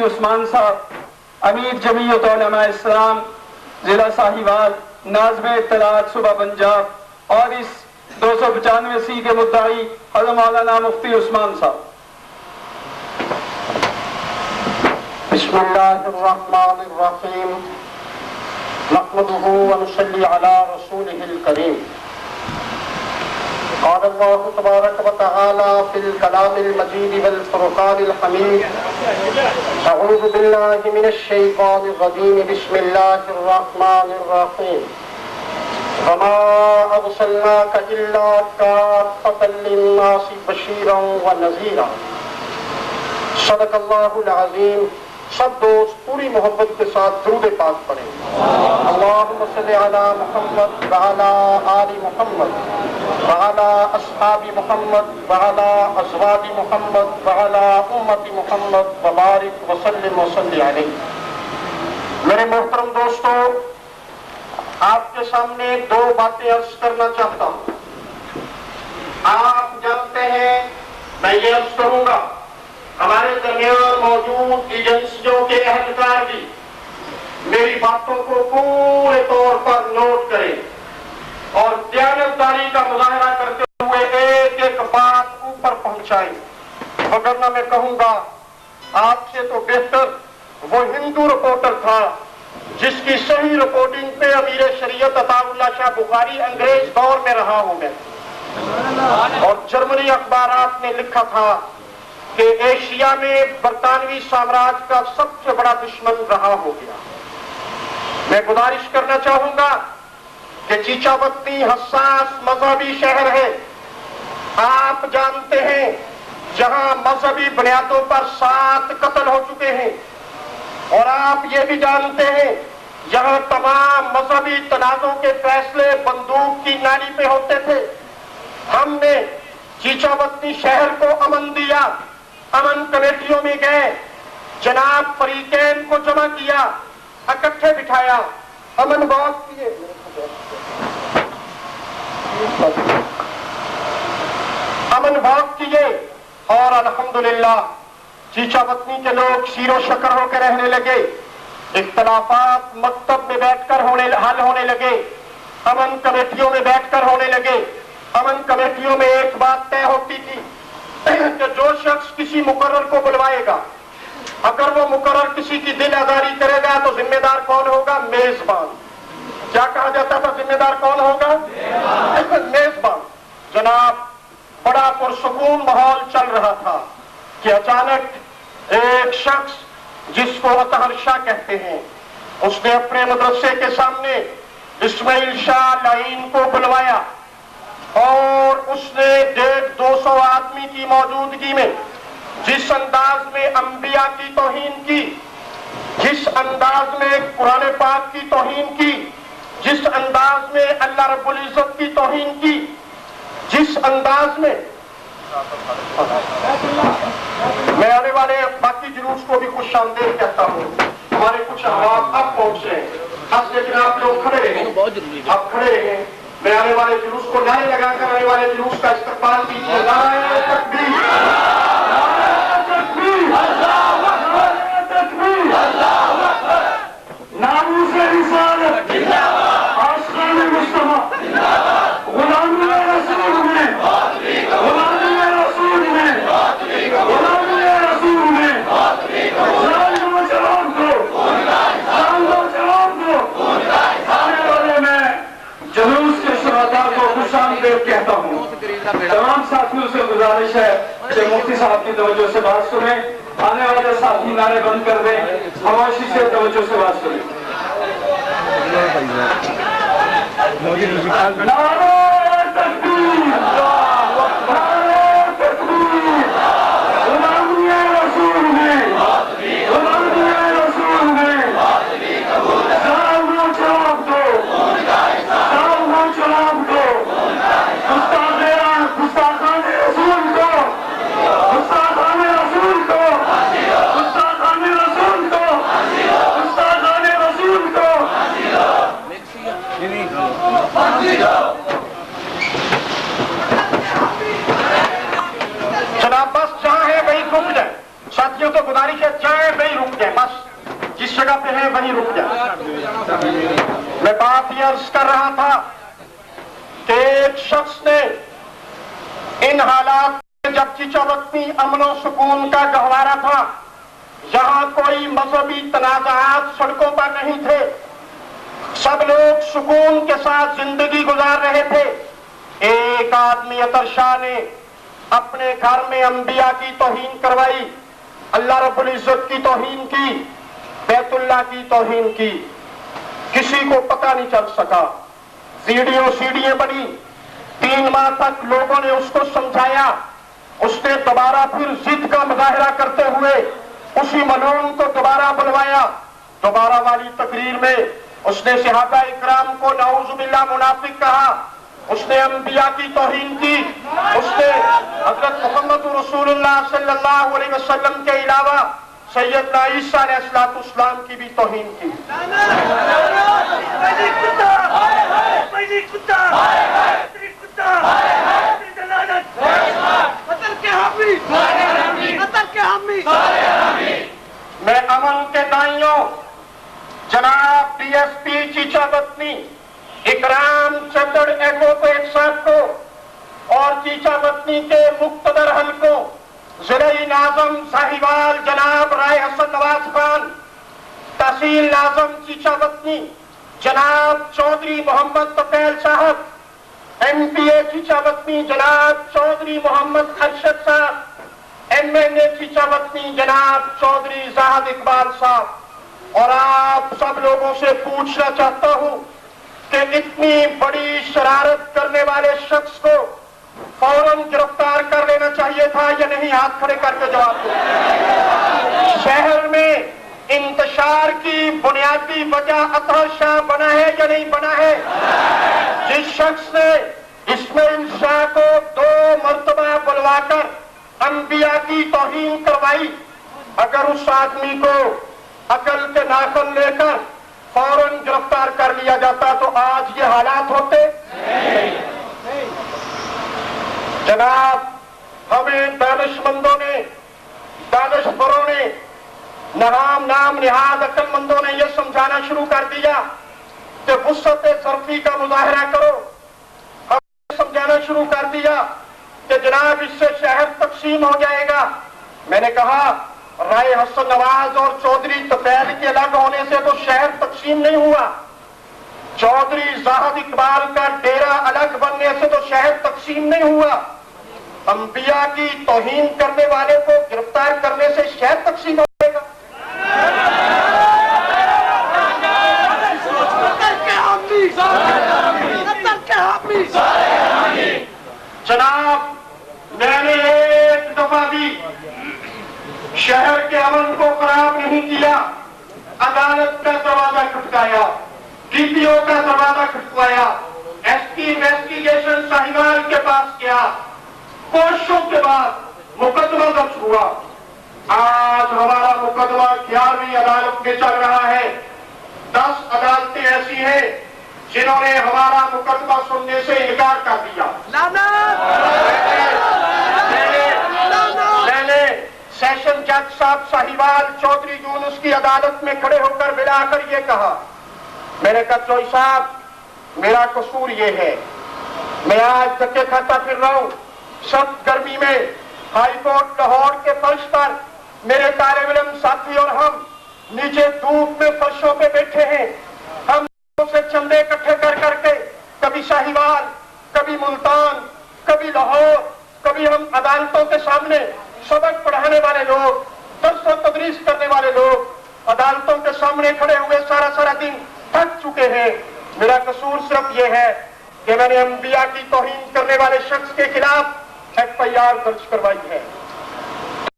عثمان صاحب امیر جمعیت علماء اسلام ضلع ساہیوال ناظم اطلاعات صوبہ پنجاب اور اس 295 کے مدعی حضرت مولانا مفتی عثمان صاحب. بسم اللہ الرحمن الرحیم نحمده ونصلی علی رسولہ الکریم. قال اللہ تبارک و تعالی فی الکلام المجید والفرقان الحمید اعوذ باللہ من الشیطان الرجیم بسم اللہ الرحمن الرحیم وما ارسلناک الا کافۃ للناس بشیرا ونذیرا. صدق اللہ العظیم. سب دوست پوری محبت کے ساتھ درود پاک پڑھیں. اللہم صلی علی محمد وعلی آل محمد وعلی اصحاب محمد وعلی ازواج محمد وعلی امت محمد وبارک وسلم وصلی علیہ. میرے محترم دوستو، آپ کے سامنے دو باتیں عرض کرنا چاہتا ہوں. آپ جانتے ہیں، میں یہ عرض کروں گا، ہمارے درمیان موجود ایجنسیوں کے اہلکار بھی میری باتوں کو پورے طور پر نوٹ کریں اور دیانتداری کا مظاہرہ کرتے ہوئے ایک ایک بات اوپر پہنچائیں. وگرنہ میں کہوں گا آپ سے تو بہتر وہ ہندو رپورٹر تھا جس کی صحیح رپورٹنگ پہ امیر شریعت عطا اللہ شاہ بخاری انگریز دور میں رہا ہوں میں. اور جرمنی اخبارات نے لکھا تھا کہ ایشیا میں برطانوی سامراج کا سب سے بڑا دشمن رہا ہو گیا. میں گزارش کرنا چاہوں گا کہ چیچاوتی حساس مذہبی شہر ہے. آپ جانتے ہیں جہاں مذہبی بنیادوں پر 7 قتل ہو چکے ہیں، اور آپ یہ بھی جانتے ہیں جہاں تمام مذہبی تنازعوں کے فیصلے بندوق کی نالی پہ ہوتے تھے. ہم نے چیچاوتی شہر کو امن دیا، امن کمیٹیوں میں گئے، جناب فریقین کو جمع کیا، اکٹھے بٹھایا، امن واک کیے، اور الحمدللہ چیچاوتنی کے لوگ شیر و شکر ہو کے رہنے لگے. اختلافات مکتب میں بیٹھ کر حل ہونے لگے، امن کمیٹیوں میں بیٹھ کر ہونے لگے. امن کمیٹیوں میں ایک بات طے ہوتی تھی کہ جو شخص کسی مقرر کو بلوائے گا، اگر وہ مقرر کسی کی دل آزاری کرے گا تو ذمہ دار کون ہوگا؟ میزبان. کیا کہا جاتا تھا؟ ذمہ دار کون ہوگا؟ میزبان. جناب بڑا پرسکون ماحول چل رہا تھا کہ اچانک ایک شخص جس کو اطہر شاہ کہتے ہیں، اس نے اپنے مدرسے کے سامنے اسماعیل شاہ لعین کو بلوایا اور اس نے 150-200 آدمی کی موجودگی میں جس انداز میں انبیاء کی توہین کی، جس انداز میں قرآن پاک کی توہین کی، جس انداز میں اللہ رب العزت کی توہین کی، جس انداز میں میں آنے والے باقی جلوس کو بھی خوش آمدید کہتا ہوں. ہمارے کچھ احباب اب پہنچ رہے ہیں، لیکن آپ لوگ کھڑے رہیں، آپ کھڑے رہیں. میں آنے والے جلوس کو نعرے لگا کر آنے والے جلوس کا استقبال کیجیے. نعرہ تکبیر، نعرہ تکبیر، اللہ اکبر، تکبیر، اللہ اکبر. ناموس رسالت زندہ باد، عاشقان مصطفیٰ زندہ باد، غلامی رسول میں، غلامی رسول میں، غلامی رسول میں، جان دو جوان کو، جان دو جوان کو. آنے والے میں جلوس کے شہداء کو خوش آمدید کہتا ہوں. تمام ساتھیوں سے گزارش ہے کہ مفتی صاحب کی توجہ سے بات سنیں. آنے والے ساتھی نعرے بند کر دیں، خاموشی سے توجہ سے بات سنیں. نعرہ تکبیر، نعرہ تکبیر، غلامی رسول میں، غلامی رسول میں، سلام و جواب دو، سلام و جواب دو. گستاخان رسول کو، گستاخان رسول کو، گستاخان رسول کو، گستاخان رسول کو. رک جائیں، بس جس جگہ پہ ہیں وہیں رک جائیں۔ میں بات یہ عرض کر رہا تھا کہ ایک شخص نے ان حالات میں جب چیچا وطنی امن و سکون کا گہوارہ تھا، یہاں کوئی مذہبی تنازعات سڑکوں پر نہیں تھے، سب لوگ سکون کے ساتھ زندگی گزار رہے تھے، ایک آدمی اطہر شاہ نے اپنے گھر میں انبیاء کی توہین کروائی، اللہ رب العزت کی توہین کی، بیت اللہ کی توہین کی، کسی کو پتہ نہیں چل سکا، ویڈیو سیڈیاں بنی، 3 ماہ تک لوگوں نے اس کو سمجھایا، اس نے دوبارہ پھر ضد کا مظاہرہ کرتے ہوئے اسی ملعون کو دوبارہ بلوایا، دوبارہ والی تقریر میں اس نے صحابہ اکرام کو نعوذ باللہ منافق کہا، اس نے انبیاء کی توہین کی، اس نے حضرت محمد رسول اللہ صلی اللہ علیہ وسلم کے علاوہ سیدنا عیسیٰ علیہ السلام کی بھی توہین کی۔ میں امن کے دائیوں جناب ڈی ایس پی چیچا وطنی اکرام چندر ایڈوکیٹ صاحب کو اور چیچا وطنی کے مقتدر حلقوں ضلعی ناظم ساہیوال جناب رائے حسن نواز خان، تحصیل ناظم چیچا وطنی جناب چودھری محمد طفیل صاحب، ایم پی اے چیچا وطنی جناب چودھری محمد ارشد صاحب، ایم این اے چیچا وطنی جناب چودھری زاہد اقبال صاحب، اور آپ سب لوگوں سے پوچھنا چاہتا ہوں کہ اتنی بڑی شرارت کرنے والے شخص کو فوراً گرفتار کر لینا چاہیے تھا یا نہیں؟ ہاتھ کھڑے کر کے جواب دو۔ شہر میں انتشار کی بنیادی وجہ اطہر شاہ بنا ہے یا نہیں بنا ہے؟ جس شخص نے اسماعیل شاہ کو 2 مرتبہ بلوا کر انبیاء کی توہین کروائی، اگر اس آدمی کو عقل کے ناخن لے کر فوراً گرفتار کر لیا جاتا تو آج یہ حالات ہوتے؟ جناب ہمیں دانش مندوں نے، دانش بروں نے، نام نہاد عقل مندوں نے یہ سمجھانا شروع کر دیا کہ وسعت ظرفی کا مظاہرہ کرو، ہمیں سمجھانا شروع کر دیا کہ جناب اس سے شہر تقسیم ہو جائے گا۔ میں نے کہا رائے حسن نواز اور چودھری طفیل کے الگ ہونے سے تو شہر تقسیم نہیں ہوا، چودھری زاہد اقبال کا ڈیرہ الگ بننے سے تو شہر تقسیم نہیں ہوا، انبیاء کی توہین کرنے والے کو گرفتار کرنے سے شہر تقسیم ہو جائے گا۔ جناب میں نے ایک دفعہ بھی شہر کے امن کو خراب نہیں کیا، عدالت کا دروازہ کھٹکایا، ڈی پی او کا دروازہ کھٹکوایا، ایس پی انویسٹیگیشن ساہیوال کے پاس گیا، کوششوں کے بعد مقدمہ درج ہوا۔ آج ہمارا مقدمہ 11ویں عدالت میں چل رہا ہے۔ 10 عدالتیں ایسی ہیں جنہوں نے ہمارا مقدمہ سننے سے انکار کر دیا۔ میں نے سیشن جج صاحب ساہیوال چودھری یونس کی عدالت میں کھڑے ہو کر ملا کر یہ کہا، میں نے کہا چوئی صاحب میرا قصور یہ ہے، میں آج دھکے کھاتا پھر رہا ہوں، سخت گرمی میں ہائی کورٹ لاہور کے فرش پر میرے طالب علم ساتھی اور ہم نیچے دھوپ میں فرشوں پہ بیٹھے ہیں، ہم سے چندے اکٹھے کر کر کے کبھی ساہیوال، کبھی ملتان، کبھی لاہور، کبھی ہم عدالتوں کے سامنے سبق پڑھانے والے لوگ، درس و تدریس کرنے والے لوگ عدالتوں کے سامنے کھڑے ہوئے سارا دن تھک چکے ہیں۔ میرا قصور صرف یہ ہے کہ میں نے انبیاء کی توہین کرنے والے شخص کے خلاف FIR درج کروائی ہے۔